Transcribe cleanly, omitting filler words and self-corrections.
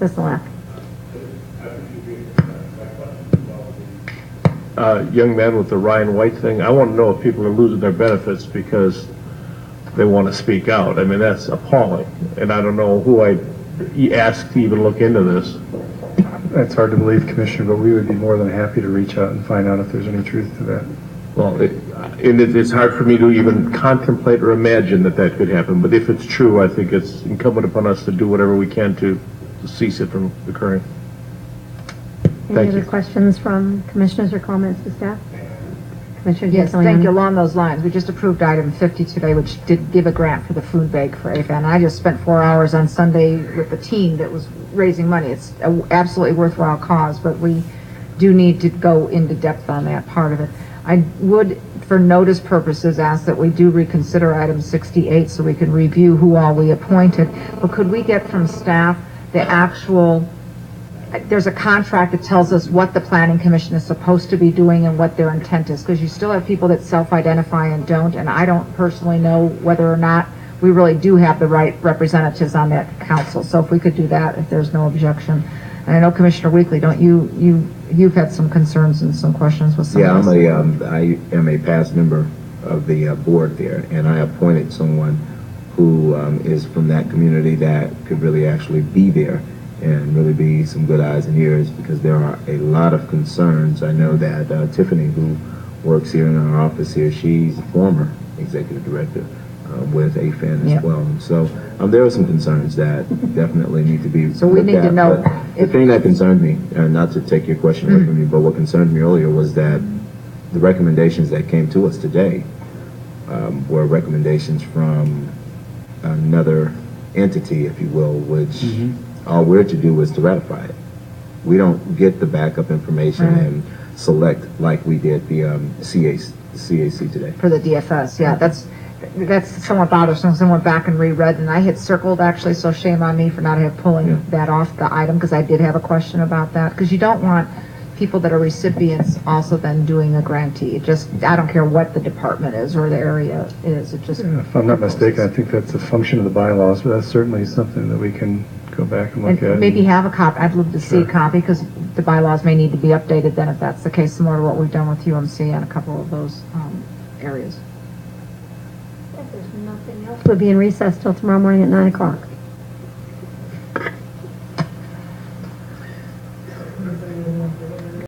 Sisolak. Young man with the Ryan White thing, I want to know if people are losing their benefits because they want to speak out. I mean, that's appalling, and I don't know who I asked to even look into this. That's hard to believe, Commissioner, but we would be more than happy to reach out and find out if there's any truth to that. Well, it's hard for me to even contemplate or imagine that that could happen, but if it's true, I think it's incumbent upon us to do whatever we can to cease it from occurring. Any other questions from commissioners or comments to staff? Commissioner Yes, Giuliani. thank you. Along those lines, we just approved item 50 today, which did give a grant for the food bank for AFAN. I just spent 4 hours on Sunday with the team that was raising money. It's an absolutely worthwhile cause, but we do need to go into depth on that part of it. I would, for notice purposes, ask that we do reconsider item 68 so we can review who all we appointed. But could we get from staff the actual... There's a contract that tells us what the Planning Commission is supposed to be doing and what their intent is, because you still have people that self-identify and don't, and I don't personally know whether or not we really do have the right representatives on that council. So if we could do that, if there's no objection. And I know Commissioner Weekly, don't you've had some concerns and some questions with some of this. I am a past member of the board there, and I appointed someone who is from that community that could really actually be there and really be some good eyes and ears, because there are a lot of concerns. I know that Tiffany, who works here in our office here, she's a former executive director with AFAN as well. So there are some concerns that definitely need to be So we need to know. The thing that concerned me, and not to take your question away from me, but what concerned me earlier was that the recommendations that came to us today were recommendations from another entity, if you will, which all we're to do is to ratify it. We don't get the backup information and select like we did the CAC today. For the DFS, yeah, that's somewhat bothersome. I went back and reread, and I had circled actually, so shame on me for not pulling that off the item, because I did have a question about that, because you don't want people that are recipients also then doing a grantee. It just, I don't care what the department is or the area is, it just... If I'm not mistaken, I think that's a function of the bylaws, but that's certainly something that we can go back and look at. And maybe have a copy. I'd love to see a copy, because the bylaws may need to be updated then if that's the case, similar to what we've done with UMC and a couple of those areas. If there's nothing else, we'll be in recess till tomorrow morning at 9 o'clock.